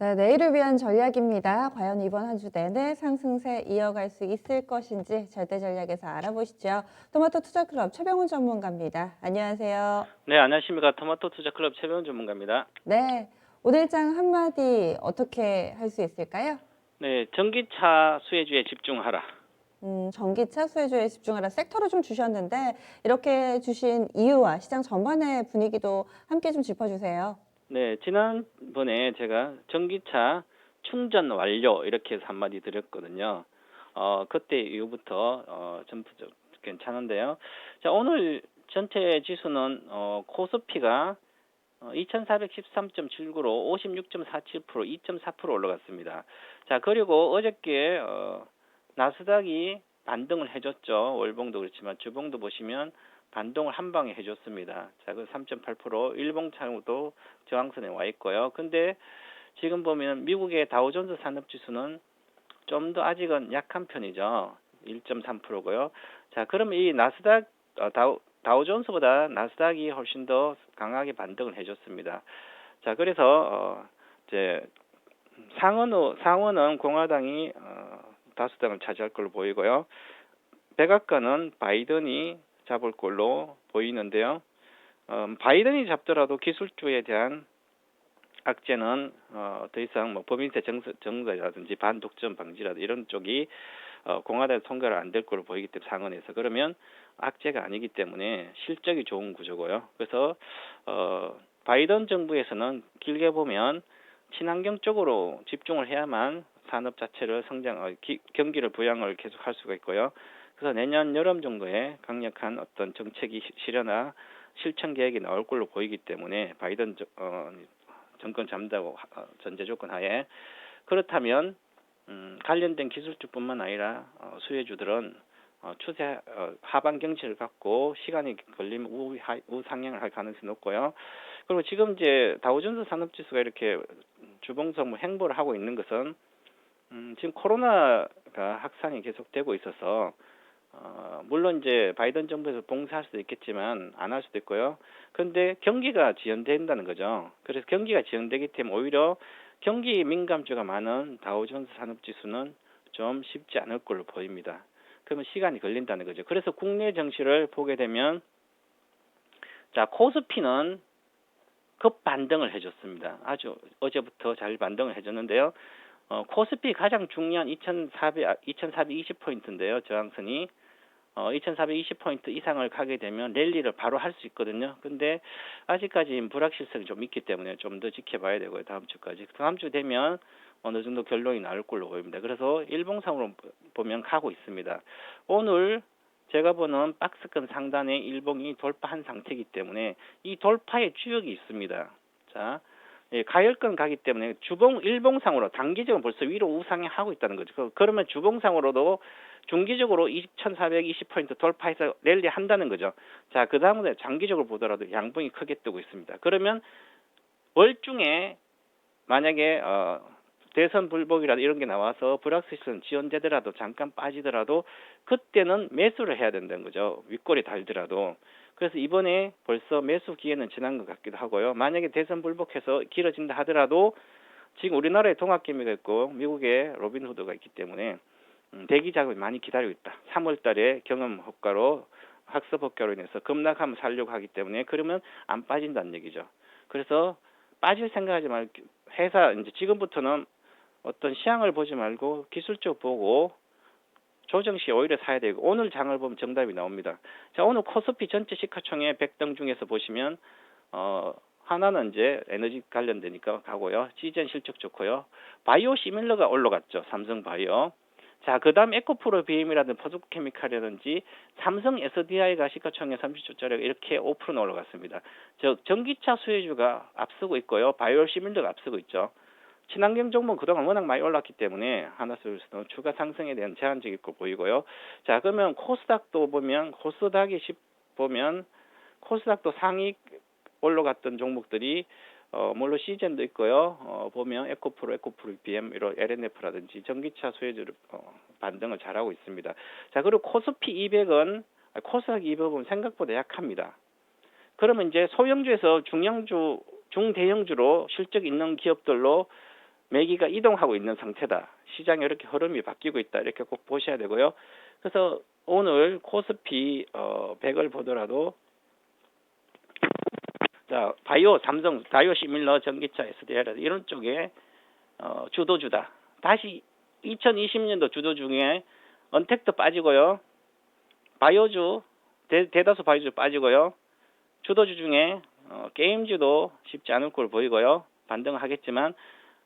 네, 내일을 위한 전략입니다. 과연 이번 한 주 내내 상승세 이어갈 수 있을 것인지 절대 전략에서 알아보시죠. 토마토 투자클럽 최병훈 전문가입니다. 안녕하세요. 네, 안녕하십니까. 토마토 투자 클럽 최병훈 전문가입니다. 네, 오늘장 한마디 어떻게 할 수 있을까요? 네, 전기차 수혜주에 집중하라. 전기차 수혜주에 집중하라 섹터를 좀 주셨는데 이렇게 주신 이유와 시장 전반의 분위기도 함께 좀 짚어주세요. 네, 지난번에 제가 전기차 충전 완료 이렇게 해서 한마디 드렸거든요. 그때 이후부터 전부적 괜찮은데요. 자, 오늘 전체 지수는 코스피가 2413.79로 56.47%, 2.4% 올라갔습니다. 자, 그리고 어저께 나스닥이 반등을 해줬죠. 월봉도 그렇지만 주봉도 보시면 반동을 한 방에 해줬습니다. 자, 그 3.8% 일봉차도 저항선에 와 있고요. 근데 지금 보면 미국의 다우존스 산업지수는 좀 더 아직은 약한 편이죠. 1.3%고요. 자, 그럼 이 나스닥 다우존스보다 나스닥이 훨씬 더 강하게 반등을 해줬습니다. 자, 그래서 이제 상원은 공화당이 다수당을 차지할 걸로 보이고요. 백악관은 바이든이 잡을 걸로 보이는데요. 바이든이 잡더라도 기술주에 대한 악재는 더 이상 뭐 법인세 정사라든지 반독점 방지라든지 이런 쪽이 공화당에 통과를 안 될 걸로 보이기 때문에 상원에서 그러면 악재가 아니기 때문에 실적이 좋은 구조고요. 그래서 바이든 정부에서는 길게 보면 친환경 쪽으로 집중을 해야만 산업 자체를 경기를 부양을 계속할 수가 있고요. 그래서 내년 여름 정도에 강력한 어떤 정책이 실현화 실천 계획이 나올 걸로 보이기 때문에 바이든 정권 잡는다고 전제 조건 하에 그렇다면 관련된 기술주뿐만 아니라 수혜주들은 추세 하반 경치를 갖고 시간이 걸리면 우상향을 할 가능성이 높고요. 그리고 지금 이제 다우존스 산업지수가 이렇게 주봉성 행보를 하고 있는 것은 지금 코로나가 확산이 계속되고 있어서 물론 이제 바이든 정부에서 봉쇄할 수도 있겠지만 안 할 수도 있고요. 그런데 경기가 지연된다는 거죠. 그래서 경기가 지연되기 때문에 오히려 경기 민감주가 많은 다우존스 산업지수는 좀 쉽지 않을 걸로 보입니다. 그러면 시간이 걸린다는 거죠. 그래서 국내 증시를 보게 되면 자, 코스피는 급 반등을 해줬습니다. 아주 어제부터 잘 반등을 해줬는데요. 코스피 가장 중요한 2420포인트인데요. 저항선이 2420포인트 이상을 가게 되면 랠리를 바로 할 수 있거든요. 근데 아직까지 불확실성이 좀 있기 때문에 좀 더 지켜봐야 되고요. 다음 주까지. 다음 주 되면 어느 정도 결론이 나올 걸로 보입니다. 그래서 일봉상으로 보면 가고 있습니다. 오늘 제가 보는 박스권 상단의 일봉이 돌파한 상태이기 때문에 이 돌파의 주역이 있습니다. 자, 가열권 가기 때문에 일봉상으로 단기적으로 벌써 위로 우상향하고 있다는 거죠. 그러면 주봉상으로도 중기적으로 2420포인트 돌파해서 랠리 한다는 거죠. 자, 그 다음에 장기적으로 보더라도 양봉이 크게 뜨고 있습니다. 그러면 월중에 만약에 대선 불복이라도 이런 게 나와서 불확실성 지연되더라도 잠깐 빠지더라도 그때는 매수를 해야 된다는 거죠. 윗골이 달더라도. 그래서 이번에 벌써 매수 기회는 지난 것 같기도 하고요. 만약에 대선 불복해서 길어진다 하더라도 지금 우리나라에 동학개미가 있고 미국에 로빈후드가 있기 때문에 대기 자금이 많이 기다리고 있다. 3월 달에 경험 효과로 학습 효과로 인해서 급락하면 살려고 하기 때문에 그러면 안 빠진다는 얘기죠. 그래서 빠질 생각하지 말고 회사 이제 지금부터는 어떤 시향을 보지 말고 기술적 보고 조정 시 오히려 사야 되고 오늘 장을 보면 정답이 나옵니다. 자, 오늘 코스피 전체 시가총액 100등 중에서 보시면 하나는 이제 에너지 관련되니까 가고요. 시젠 실적 좋고요. 바이오 시밀러가 올라갔죠. 삼성 바이오. 자, 그 다음 에코프로 BM이라든지 포스코케미칼이라든지 삼성 SDI가 시가총액 30조짜리가 이렇게 5% 올라갔습니다. 즉 전기차 수혜주가 앞서고 있고요. 바이오 시밀러가 앞서고 있죠. 친환경 종목은 그동안 워낙 많이 올랐기 때문에 하나솔루션은 추가 상승에 대한 제한적일 거 보이고요. 자, 그러면 코스닥도 보면 코스닥도 상위 올라갔던 종목들이 물론 시젠도 있고요. 보면 에코프로 BM 이런 LNF라든지 전기차 수혜주를 반등을 잘하고 있습니다. 자, 그리고 코스닥 200은 생각보다 약합니다. 그러면 이제 소형주에서 중대형주로 실적 있는 기업들로 매기가 이동하고 있는 상태다. 시장이 이렇게 흐름이 바뀌고 있다. 이렇게 꼭 보셔야 되고요. 그래서 오늘 코스피 100을 보더라도 자, 바이오, 삼성, 바이오 시밀러, 전기차, SDI 이런 쪽에 주도주다. 다시 2020년도 주도 중에 언택도 빠지고요. 바이오주, 대다수 바이오주 빠지고요. 주도주 중에 게임주도 쉽지 않을 걸 보이고요. 반등을 하겠지만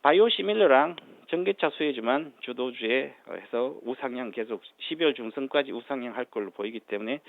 바이오 시밀러랑 전기차 수혜주만 주도주에 해서 우상향 계속 12월 중순까지 우상향 할 걸로 보이기 때문에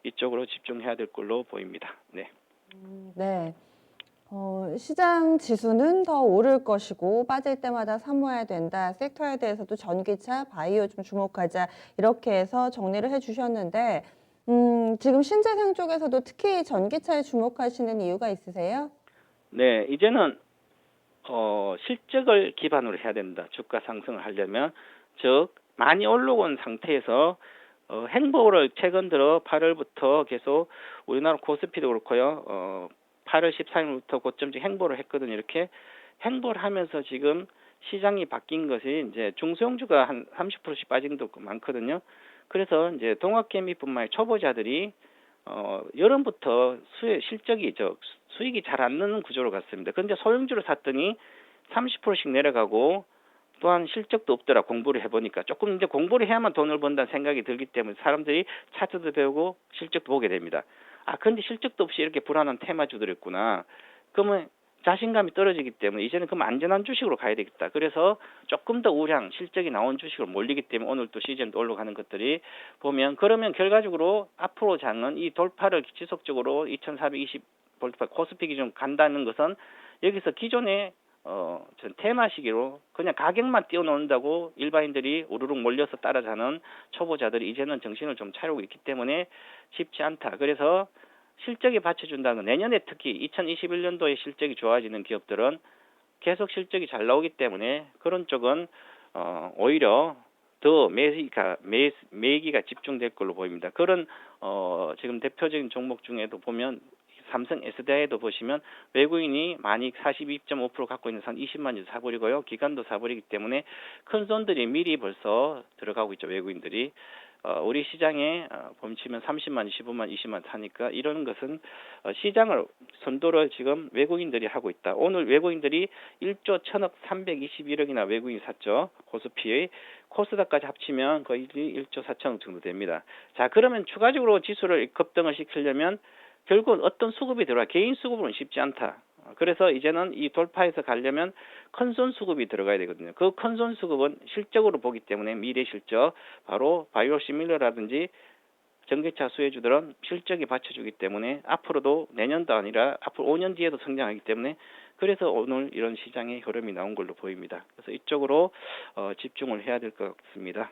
이쪽으로 집중해야 될 걸로 보입니다. 네. 네. 시장 지수는 더 오를 것이고 빠질 때마다 사모해야 된다. 섹터에 대해서도 전기차, 바이오 좀 주목하자. 이렇게 해서 정리를 해주셨는데 지금 신재생 쪽에서도 특히 전기차에 주목하시는 이유가 있으세요? 네, 이제는 실적을 기반으로 해야 된다. 주가 상승을 하려면 즉 많이 올라온 상태에서 행보를 최근 들어 8월부터 계속 우리나라 코스피도 그렇고요. 8월 13일부터 고점적 행보를 했거든요. 이렇게 행보를 하면서 지금 시장이 바뀐 것이 이제 중소형주가 한 30%씩 빠진 것도 많거든요. 그래서 이제 동학개미뿐만 아니라 초보자들이 여름부터 실적이 수익이 잘 안 나는 구조로 갔습니다. 그런데 소형주를 샀더니 30%씩 내려가고 또한 실적도 없더라. 공부를 해보니까 조금 이제 공부를 해야만 돈을 번다는 생각이 들기 때문에 사람들이 차트도 배우고 실적도 보게 됩니다. 아, 근데 실적도 없이 이렇게 불안한 테마주들이었구나. 그러면 자신감이 떨어지기 때문에 이제는 그럼 안전한 주식으로 가야 되겠다. 그래서 조금 더 우량 실적이 나온 주식으로 몰리기 때문에 오늘 또 시즌도 올라가는 것들이 보면 그러면 결과적으로 앞으로 장은 이 돌파를 지속적으로 2420 돌파 코스피 기준 간다는 것은 여기서 기존에 전 테마 시기로 그냥 가격만 띄워놓는다고 일반인들이 우르륵 몰려서 따라자는 초보자들이 이제는 정신을 좀 차리고 있기 때문에 쉽지 않다. 그래서 실적이 받쳐준다는 건 내년에 특히 2021년도에 실적이 좋아지는 기업들은 계속 실적이 잘 나오기 때문에 그런 쪽은 오히려 더 매기가 집중될 걸로 보입니다. 그런 지금 대표적인 종목 중에도 보면 삼성 SDI도 보시면 외국인이 많이 42.5% 갖고 있는 산 20만 주 사버리고요. 기관도 사버리기 때문에 큰 손들이 미리 벌써 들어가고 있죠. 외국인들이. 우리 시장에 보시면 30만, 15만, 20만 사니까 이런 것은 시장을 선도를 지금 외국인들이 하고 있다. 오늘 외국인들이 1조 1000억 321억이나 외국인이 샀죠. 코스피의 코스닥까지 합치면 거의 1조 4천억 정도 됩니다. 자, 그러면 추가적으로 지수를 급등을 시키려면 결국은 어떤 수급이 들어와 개인 수급은 쉽지 않다. 그래서 이제는 이 돌파해서 가려면 큰손 수급이 들어가야 되거든요. 그 큰손 수급은 실적으로 보기 때문에 미래 실적 바로 바이오 시밀러라든지 전기차 수혜주들은 실적이 받쳐주기 때문에 앞으로도 내년도 아니라 앞으로 5년 뒤에도 성장하기 때문에 그래서 오늘 이런 시장의 흐름이 나온 걸로 보입니다. 그래서 이쪽으로 집중을 해야 될 것 같습니다.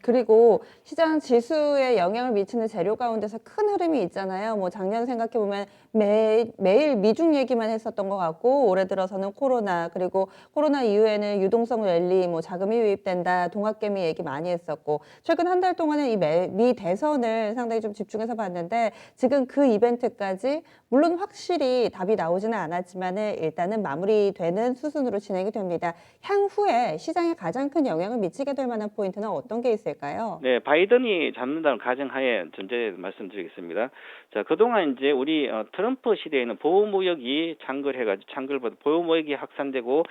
그리고 시장 지수에 영향을 미치는 재료 가운데서 큰 흐름이 있잖아요. 뭐 작년 생각해보면 매일 미중 얘기만 했었던 것 같고 올해 들어서는 코로나 그리고 코로나 이후에는 유동성 랠리 뭐 자금이 유입된다 동학개미 얘기 많이 했었고 최근 한 달 동안은 이 미 대선을 상당히 좀 집중해서 봤는데 지금 그 이벤트까지 물론 확실히 답이 나오지는 않았지만은 일단은 마무리되는 수순으로 진행이 됩니다. 향후에 시장에 가장 큰 영향을 미치게 될 만한 포인트는 어떤 게 있을까요? 네, 바이든이 잡는다는 가정하에 전제 말씀드리겠습니다. 자, 그동안 이제 우리 트럼프 시대에는 보호무역이 창궐보다 보호무역이 확산되고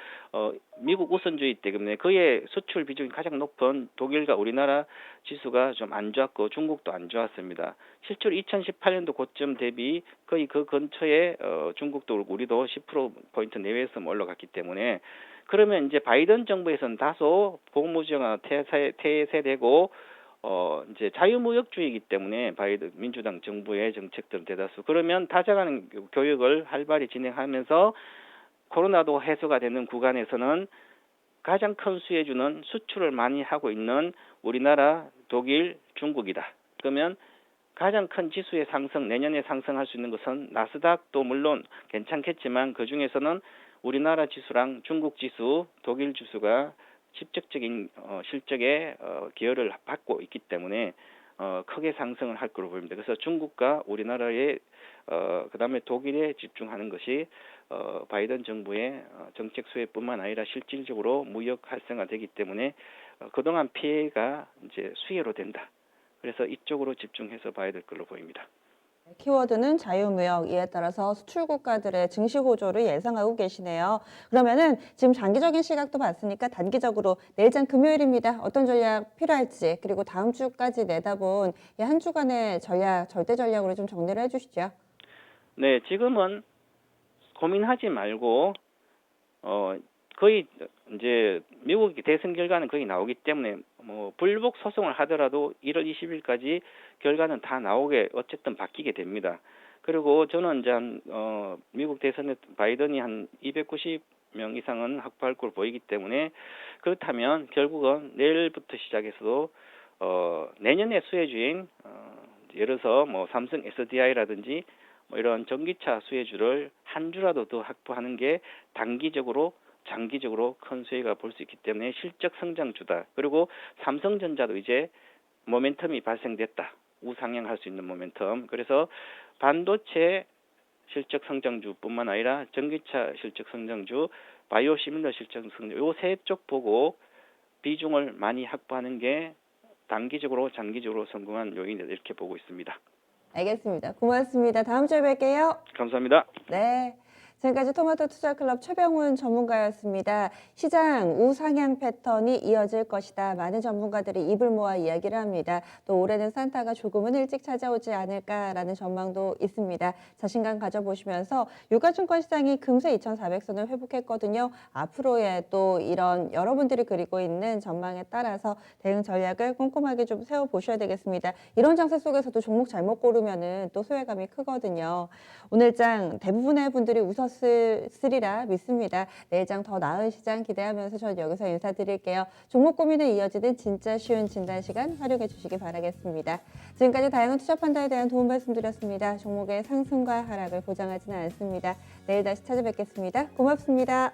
미국 우선주의 때문에 그의 수출 비중이 가장 높은 독일과 우리나라 지수가 좀 안 좋았고 중국도 안 좋았습니다. 실제로 2018년도 고점 대비 거의 그 근처에 중국도 그렇고 우리도 10%포인트 내외에서 올라갔기 때문에 그러면 이제 바이든 정부에서는 다소 보호무역화 폐쇄되고 이제 자유무역주의이기 때문에 바이든 민주당 정부의 정책들은 대다수 그러면 다자간 교역을 활발히 진행하면서 코로나도 해소가 되는 구간에서는 가장 큰 수혜주는 수출을 많이 하고 있는 우리나라, 독일, 중국이다. 그러면 가장 큰 지수의 상승, 내년에 상승할 수 있는 것은 나스닥도 물론 괜찮겠지만 그 중에서는 우리나라 지수랑 중국 지수, 독일 지수가 직접적인 실적에 기여를 받고 있기 때문에 크게 상승을 할 것으로 보입니다. 그래서 중국과 우리나라의 그다음에 독일에 집중하는 것이 바이든 정부의 정책 수혜뿐만 아니라 실질적으로 무역 활성화되기 때문에 그동안 피해가 이제 수혜로 된다. 그래서 이쪽으로 집중해서 봐야 될 걸로 보입니다. 키워드는 자유무역, 이에 따라서 수출 국가들의 증시 호조를 예상하고 계시네요. 그러면은 지금 장기적인 시각도 봤으니까 단기적으로 내일장 금요일입니다. 어떤 전략 필요할지, 그리고 다음 주까지 내다본 이 한 주간의 전략, 절대 전략으로 좀 정리를 해주시죠. 네, 지금은 고민하지 말고 거의 이제 미국 대선 결과는 거의 나오기 때문에 뭐 불복 소송을 하더라도 1월 20일까지 결과는 다 나오게 어쨌든 바뀌게 됩니다. 그리고 저는 이제 미국 대선에 바이든이 한 290명 이상은 확보할 걸로 보이기 때문에 그렇다면 결국은 내일부터 시작해서도 내년의 수혜주인 예를 들어서 뭐 삼성 SDI라든지 뭐 이런 전기차 수혜주를 한 주라도 더 확보하는 게 단기적으로 장기적으로 큰 수혜가 볼 수 있기 때문에 실적 성장주다. 그리고 삼성전자도 이제 모멘텀이 발생됐다. 우상향할 수 있는 모멘텀. 그래서 반도체 실적 성장주뿐만 아니라 전기차 실적 성장주, 바이오 시밀러 실적 성장주 요 세 쪽 보고 비중을 많이 확보하는 게 단기적으로 장기적으로 성공한 요인이다 이렇게 보고 있습니다. 알겠습니다. 고맙습니다. 다음 주에 뵐게요. 감사합니다. 네. 지금까지 토마토 투자클럽 최병훈 전문가였습니다. 시장 우상향 패턴이 이어질 것이다. 많은 전문가들이 입을 모아 이야기를 합니다. 또 올해는 산타가 조금은 일찍 찾아오지 않을까라는 전망도 있습니다. 자신감 가져보시면서 유가증권 시장이 금세 2,400선을 회복했거든요. 앞으로의 또 이런 여러분들이 그리고 있는 전망에 따라서 대응 전략을 꼼꼼하게 좀 세워보셔야 되겠습니다. 이런 장세 속에서도 종목 잘못 고르면은 또 소외감이 크거든요. 오늘 장 대부분의 분들이 웃었으리라 믿습니다. 내일 장 더 나은 시장 기대하면서 저는 여기서 인사드릴게요. 종목 고민에 이어지는 진짜 쉬운 진단 시간 활용해 주시기 바라겠습니다. 지금까지 다양한 투자 판단에 대한 도움 말씀드렸습니다. 종목의 상승과 하락을 보장하지는 않습니다. 내일 다시 찾아뵙겠습니다. 고맙습니다.